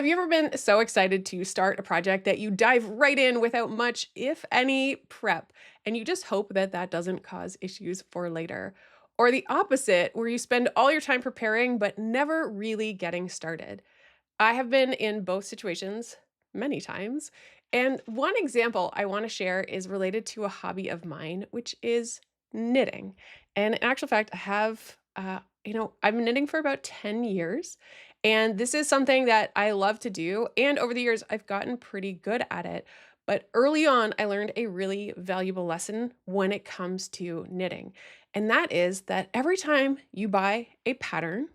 Have you ever been so excited to start a project that you dive right in without much, if any, prep, and you just hope that that doesn't cause issues for later? Or the opposite, where you spend all your time preparing but never really getting started? I have been in both situations many times. And one example I want to share is related to a hobby of mine, which is knitting. And in actual fact, I have, I've been knitting for about 10 years. And this is something that I love to do. And over the years, I've gotten pretty good at it. But early on, I learned a really valuable lesson when it comes to knitting. And that is that every time you buy a pattern,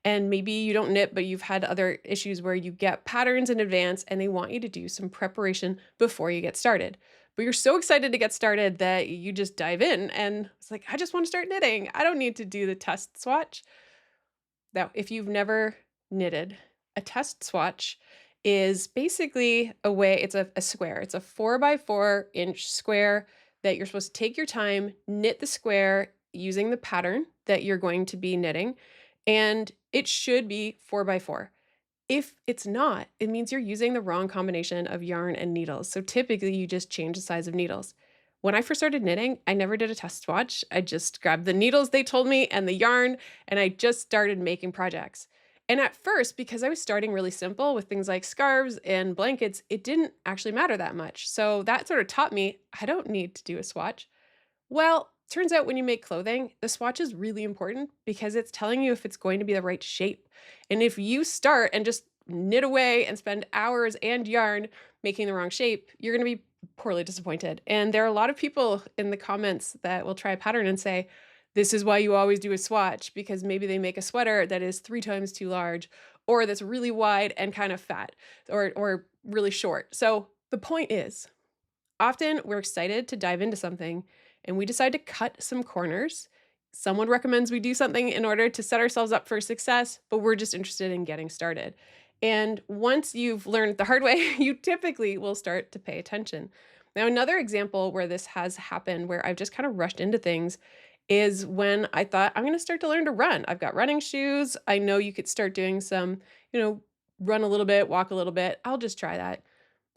and maybe you don't knit, but you've had other issues where you get patterns in advance and they want you to do some preparation before you get started. But you're so excited to get started that you just dive in and it's like, I just want to start knitting. I don't need to do the test swatch. Now, if you've never knitted, a test swatch is basically a way, it's a square. It's a 4 by 4 inch square that you're supposed to take your time, knit the square using the pattern that you're going to be knitting, and it should be 4 by 4. If it's not, it means you're using the wrong combination of yarn and needles. So typically you just change the size of needles. When I first started knitting, I never did a test swatch. I just grabbed the needles they told me and the yarn, and I just started making projects. And at first, because I was starting really simple with things like scarves and blankets, it didn't actually matter that much. So that sort of taught me I don't need to do a swatch. Well, turns out when you make clothing, the swatch is really important because it's telling you if it's going to be the right shape. And if you start and just knit away and spend hours and yarn making the wrong shape, you're going to be poorly disappointed. And there are a lot of people in the comments that will try a pattern and say, this is why you always do a swatch, because maybe they make a sweater that is 3 times too large, or that's really wide and kind of fat, or really short. So the point is, often we're excited to dive into something and we decide to cut some corners. Someone recommends we do something in order to set ourselves up for success, but we're just interested in getting started. And once you've learned the hard way, you typically will start to pay attention. Now, another example where this has happened, where I've just kind of rushed into things, is when I thought I'm going to start to learn to run. I've got running shoes. I know you could start doing some, run a little bit, walk a little bit. I'll just try that,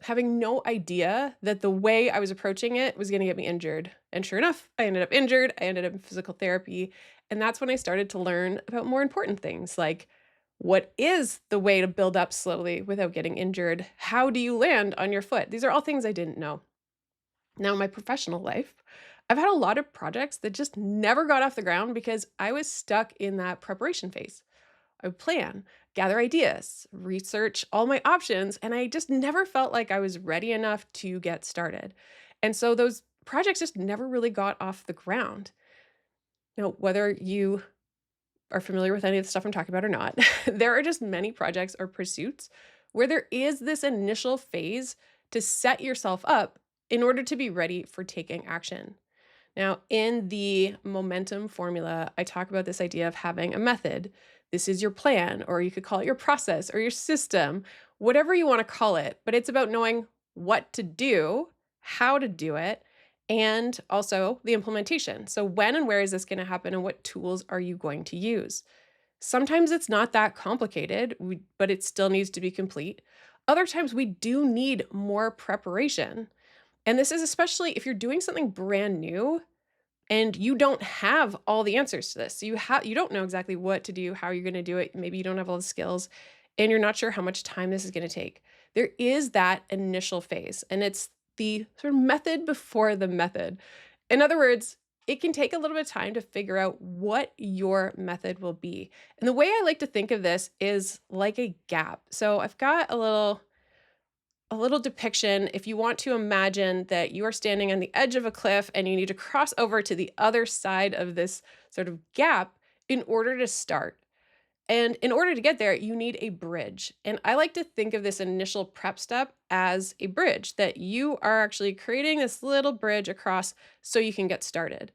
having no idea that the way I was approaching it was going to get me injured. And sure enough, I ended up injured. I ended up in physical therapy. And that's when I started to learn about more important things like, what is the way to build up slowly without getting injured? How do you land on your foot? These are all things I didn't know. Now, in my professional life, I've had a lot of projects that just never got off the ground because I was stuck in that preparation phase. I would plan, gather ideas, research all my options, and I just never felt like I was ready enough to get started. And so those projects just never really got off the ground. Now, whether you are familiar with any of the stuff I'm talking about or not, there are just many projects or pursuits where there is this initial phase to set yourself up in order to be ready for taking action. Now, in the momentum formula, I talk about this idea of having a method. This is your plan, or you could call it your process or your system, whatever you want to call it. But it's about knowing what to do, how to do it, and also the implementation. So, when and where is this going to happen, and what tools are you going to use? Sometimes it's not that complicated, but it still needs to be complete. Other times we do need more preparation. And this is especially if you're doing something brand new and you don't have all the answers to this. So you don't know exactly what to do, how you're going to do it. Maybe you don't have all the skills and you're not sure how much time this is going to take. There is that initial phase, and it's the sort of method before the method. In other words, it can take a little bit of time to figure out what your method will be. And the way I like to think of this is like a gap. So I've got a little depiction. If you want to imagine that you are standing on the edge of a cliff and you need to cross over to the other side of this sort of gap in order to start. And in order to get there, you need a bridge. And I like to think of this initial prep step as a bridge, that you are actually creating this little bridge across so you can get started.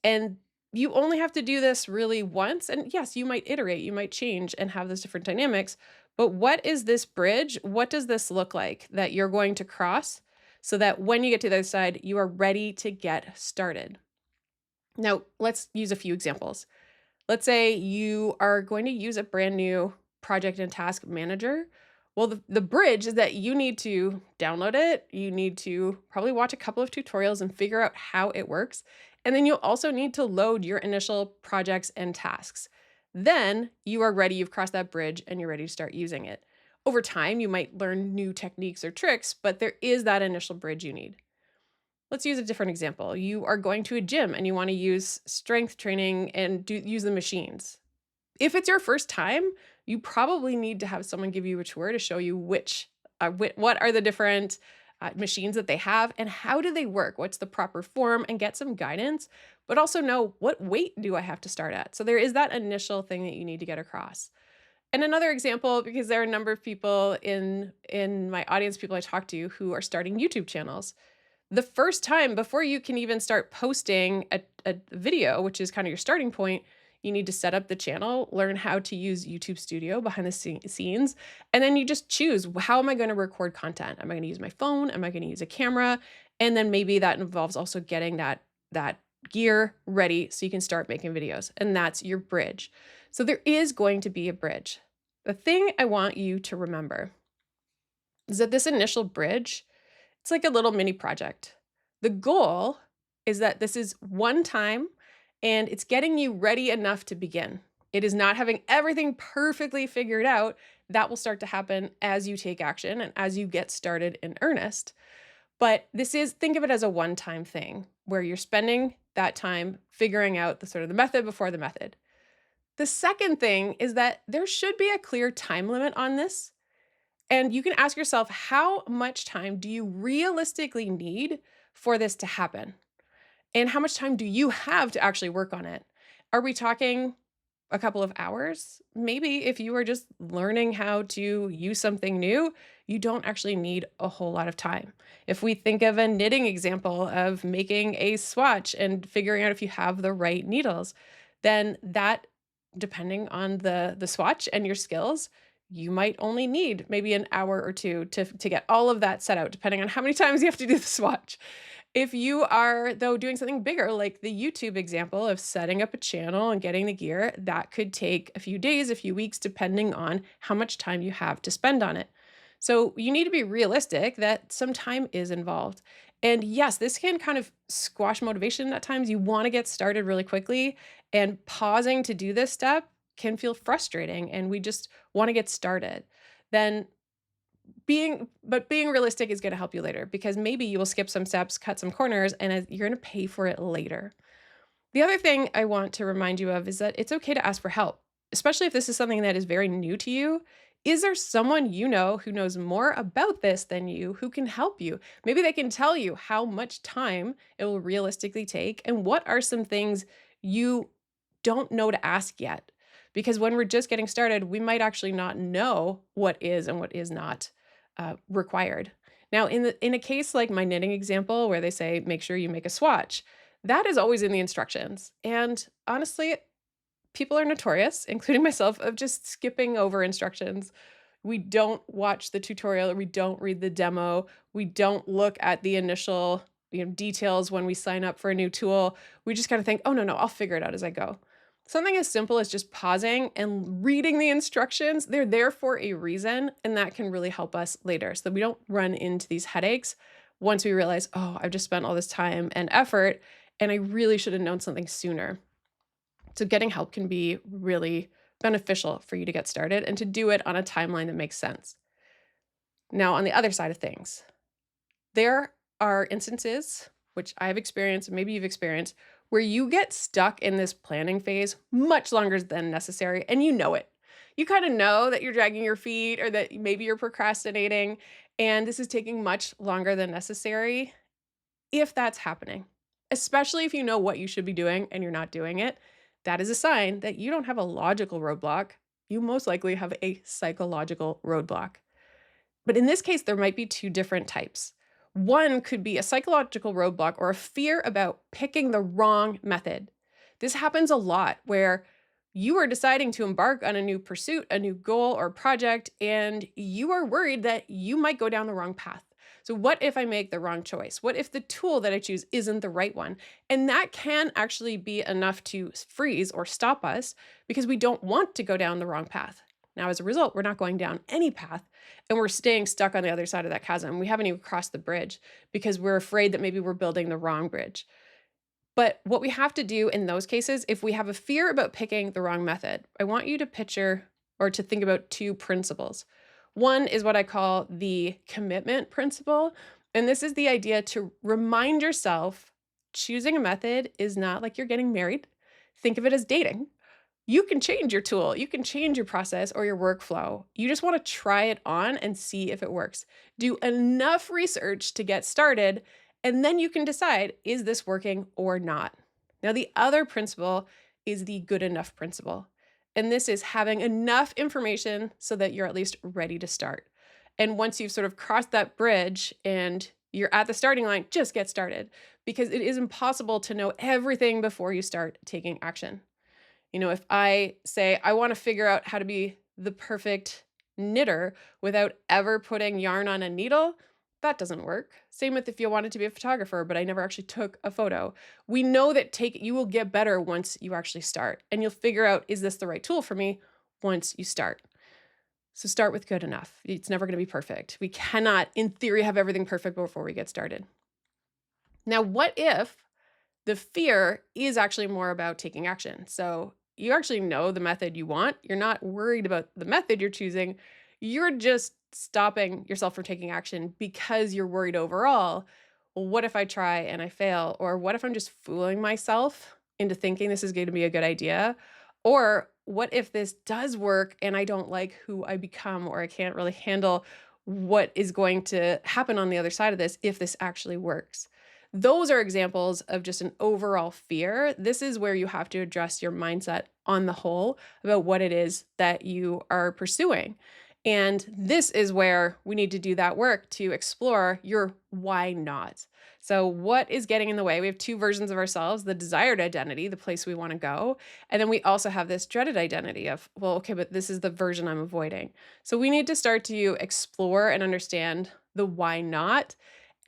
And you only have to do this really once. And yes, you might iterate, you might change and have those different dynamics. But what is this bridge? What does this look like that you're going to cross so that when you get to the other side, you are ready to get started? Now, let's use a few examples. Let's say you are going to use a brand new project and task manager, Well, the bridge is that you need to download it. You need to probably watch a couple of tutorials and figure out how it works. And then you'll also need to load your initial projects and tasks. Then you are ready. You've crossed that bridge and you're ready to start using it. Over time, you might learn new techniques or tricks, but there is that initial bridge you need. Let's use a different example. You are going to a gym and you want to use strength training and use the machines. If it's your first time, you probably need to have someone give you a tour to show you what are the different machines that they have and how do they work? What's the proper form and get some guidance, but also know what weight do I have to start at? So there is that initial thing that you need to get across. And another example, because there are a number of people in my audience, people I talk to who are starting YouTube channels. The first time, before you can even start posting a video, which is kind of your starting point, you need to set up the channel, learn how to use YouTube Studio behind the scenes, and then you just choose, how am I going to record content? Am I going to use my phone? Am I going to use a camera? And then maybe that involves also getting that gear ready so you can start making videos. And that's your bridge. So there is going to be a bridge. The thing I want you to remember is that this initial bridge, it's like a little mini project. The goal is that this is one time and it's getting you ready enough to begin. It is not having everything perfectly figured out. That will start to happen as you take action and as you get started in earnest. But think of it as a one-time thing where you're spending that time figuring out the method before the method. The second thing is that there should be a clear time limit on this. And you can ask yourself, how much time do you realistically need for this to happen? And how much time do you have to actually work on it? Are we talking a couple of hours? Maybe if you are just learning how to use something new, you don't actually need a whole lot of time. If we think of a knitting example of making a swatch and figuring out if you have the right needles, then that, depending on the swatch and your skills, you might only need maybe an hour or two to get all of that set out, depending on how many times you have to do the swatch. If you are, though, doing something bigger, like the YouTube example of setting up a channel and getting the gear, that could take a few days, a few weeks, depending on how much time you have to spend on it. So you need to be realistic that some time is involved. And yes, this can kind of squash motivation at times. You want to get started really quickly, and pausing to do this step can feel frustrating, and we just want to get started. Then being realistic is going to help you later, because maybe you will skip some steps, cut some corners, and you're going to pay for it later. The other thing I want to remind you of is that it's okay to ask for help, especially if this is something that is very new to you. Is there someone you know who knows more about this than you who can help you? Maybe they can tell you how much time it will realistically take and what are some things you don't know to ask yet. Because when we're just getting started, we might actually not know what is and what is not required. Now, in a case like my knitting example, where they say make sure you make a swatch, that is always in the instructions. And honestly, people are notorious, including myself, of just skipping over instructions. We don't watch the tutorial, or we don't read the demo, we don't look at the initial details when we sign up for a new tool. We just kind of think, oh no, I'll figure it out as I go. Something as simple as just pausing and reading the instructions, they're there for a reason, and that can really help us later so that we don't run into these headaches once we realize, oh, I've just spent all this time and effort, and I really should have known something sooner. So getting help can be really beneficial for you to get started and to do it on a timeline that makes sense. Now, on the other side of things, there are instances, which I've experienced, and maybe you've experienced, where you get stuck in this planning phase much longer than necessary, and you know it. You kind of know that you're dragging your feet, or that maybe you're procrastinating, and this is taking much longer than necessary. If that's happening, especially if you know what you should be doing and you're not doing it, that is a sign that you don't have a logical roadblock. You most likely have a psychological roadblock. But in this case, there might be two different types. One could be a psychological roadblock or a fear about picking the wrong method. This happens a lot where you are deciding to embark on a new pursuit, a new goal or project, and you are worried that you might go down the wrong path. So what if I make the wrong choice? What if the tool that I choose isn't the right one? And that can actually be enough to freeze or stop us because we don't want to go down the wrong path. Now, as a result, we're not going down any path and we're staying stuck on the other side of that chasm. We haven't even crossed the bridge because we're afraid that maybe we're building the wrong bridge. But what we have to do in those cases, if we have a fear about picking the wrong method, I want you to picture or to think about two principles. One is what I call the commitment principle. And this is the idea to remind yourself choosing a method is not like you're getting married. Think of it as dating. You can change your tool, you can change your process or your workflow. You just want to try it on and see if it works. Do enough research to get started, and then you can decide, is this working or not? Now, the other principle is the good enough principle. And this is having enough information so that you're at least ready to start. And once you've sort of crossed that bridge and you're at the starting line, just get started because it is impossible to know everything before you start taking action. If I say I want to figure out how to be the perfect knitter without ever putting yarn on a needle, that doesn't work. Same with if you wanted to be a photographer, but I never actually took a photo. We know that you will get better once you actually start, and you'll figure out, is this the right tool for me once you start? So start with good enough. It's never going to be perfect. We cannot, in theory, have everything perfect before we get started. Now, what if the fear is actually more about taking action? So you actually know the method you want. You're not worried about the method you're choosing. You're just stopping yourself from taking action because you're worried overall. Well, what if I try and I fail? Or what if I'm just fooling myself into thinking this is going to be a good idea? Or what if this does work and I don't like who I become, or I can't really handle what is going to happen on the other side of this if this actually works? Those are examples of just an overall fear. This is where you have to address your mindset on the whole about what it is that you are pursuing. And this is where we need to do that work to explore your why not. So, what is getting in the way? We have two versions of ourselves: the desired identity, the place we want to go. And then we also have this dreaded identity of, well, okay, but this is the version I'm avoiding. So, we need to start to explore and understand the why not,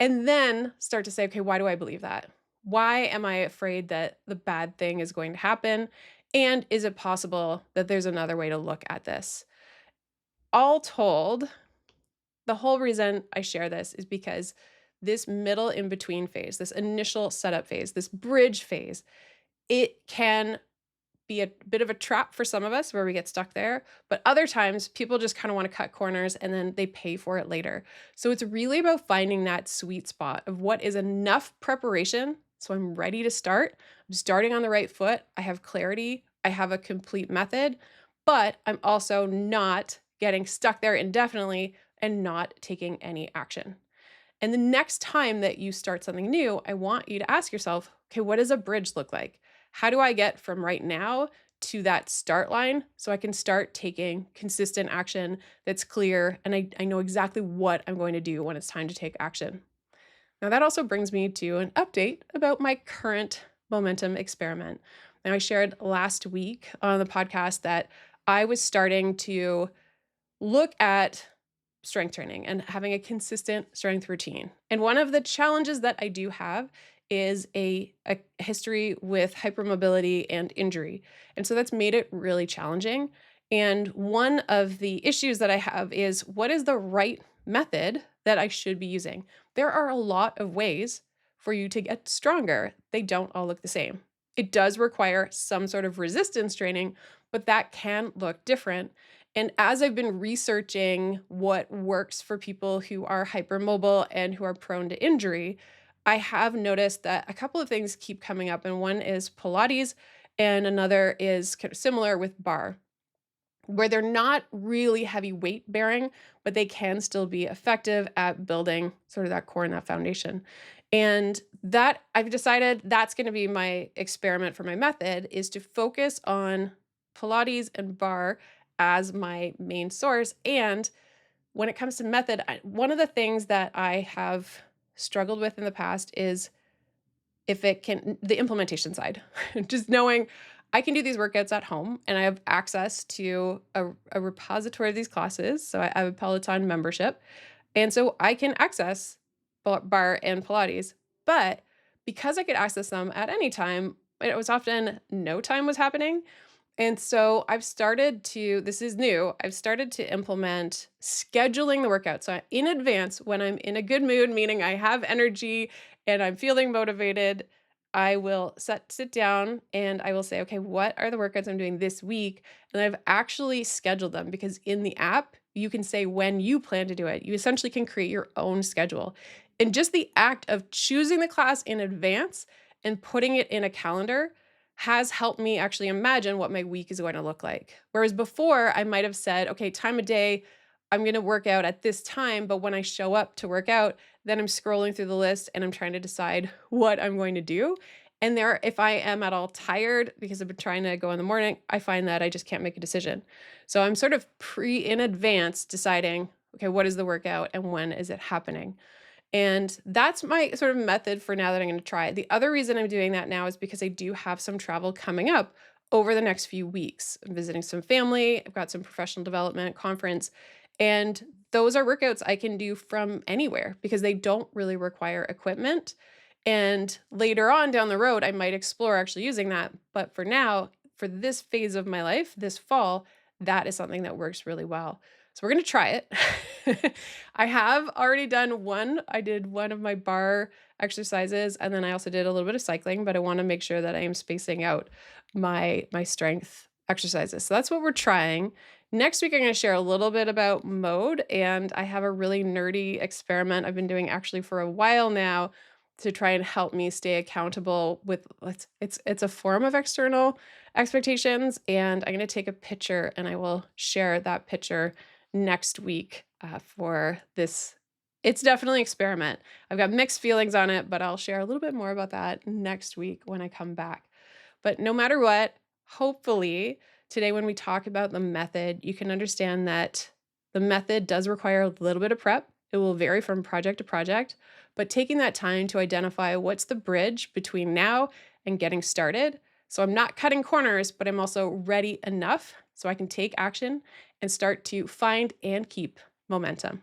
and then start to say, okay, why do I believe that? Why am I afraid that the bad thing is going to happen? And is it possible that there's another way to look at this? All told, the whole reason I share this is because this middle in between phase, this initial setup phase, this bridge phase, it can be a bit of a trap for some of us where we get stuck there. But other times, people just kind of want to cut corners and then they pay for it later. So it's really about finding that sweet spot of what is enough preparation. So I'm ready to start. I'm starting on the right foot. I have clarity. I have a complete method, but I'm also not getting stuck there indefinitely and not taking any action. And the next time that you start something new, I want you to ask yourself, okay, what does a bridge look like? How do I get from right now to that start line so I can start taking consistent action that's clear and I know exactly what I'm going to do when it's time to take action? Now, that also brings me to an update about my current momentum experiment. Now, I shared last week on the podcast that I was starting to look at strength training and having a consistent strength routine. And one of the challenges that I do have is a history with hypermobility and injury. And so that's made it really challenging. And one of the issues that I have is, what is the right method that I should be using? There are a lot of ways for you to get stronger. They don't all look the same. It does require some sort of resistance training, but that can look different. And as I've been researching what works for people who are hypermobile and who are prone to injury, I have noticed that a couple of things keep coming up. And one is Pilates, and another is kind of similar with bar, where they're not really heavy weight bearing, but they can still be effective at building sort of that core and that foundation. And that I've decided that's going to be my experiment for my method, is to focus on Pilates and bar as my main source. And when it comes to method, one of the things that I have struggled with in the past is the implementation side, just knowing I can do these workouts at home and I have access to a repository of these classes. So I have a Peloton membership. And so I can access bar and Pilates. But because I could access them at any time, it was often no time was happening. And so I've started to this is new, I've started to implement scheduling the workout. So in advance, when I'm in a good mood, meaning I have energy and I'm feeling motivated, I will sit down and I will say, okay, what are the workouts I'm doing this week? And I've actually scheduled them because in the app, you can say when you plan to do it. You essentially can create your own schedule. And just the act of choosing the class in advance and putting it in a calendar has helped me actually imagine what my week is going to look like. Whereas before, I might have said, okay, time of day, I'm going to work out at this time. But when I show up to work out, then I'm scrolling through the list and I'm trying to decide what I'm going to do. And there, if I am at all tired because I've been trying to go in the morning, I find that I just can't make a decision. So I'm sort of in advance deciding, okay, what is the workout and when is it happening? And that's my sort of method for now that I'm going to try it. The other reason I'm doing that now is because I do have some travel coming up over the next few weeks. I'm visiting some family, I've got some professional development conference, and those are workouts I can do from anywhere because they don't really require equipment. And later on down the road, I might explore actually using that. But for now, for this phase of my life, this fall, that is something that works really well. So we're going to try it. I have already done one. I did one of my bar exercises and then I also did a little bit of cycling, but I want to make sure that I am spacing out my strength exercises. So that's what we're trying. Next week I'm going to share a little bit about mode and I have a really nerdy experiment I've been doing actually for a while now to try and help me stay accountable with it's a form of external expectations and I'm going to take a picture and I will share that picture next week for this. It's definitely an experiment. I've got mixed feelings on it, but I'll share a little bit more about that next week when I come back. But no matter what, hopefully today when we talk about the method, you can understand that the method does require a little bit of prep. It will vary from project to project, but taking that time to identify what's the bridge between now and getting started. So I'm not cutting corners, but I'm also ready enough so I can take action and start to find and keep momentum.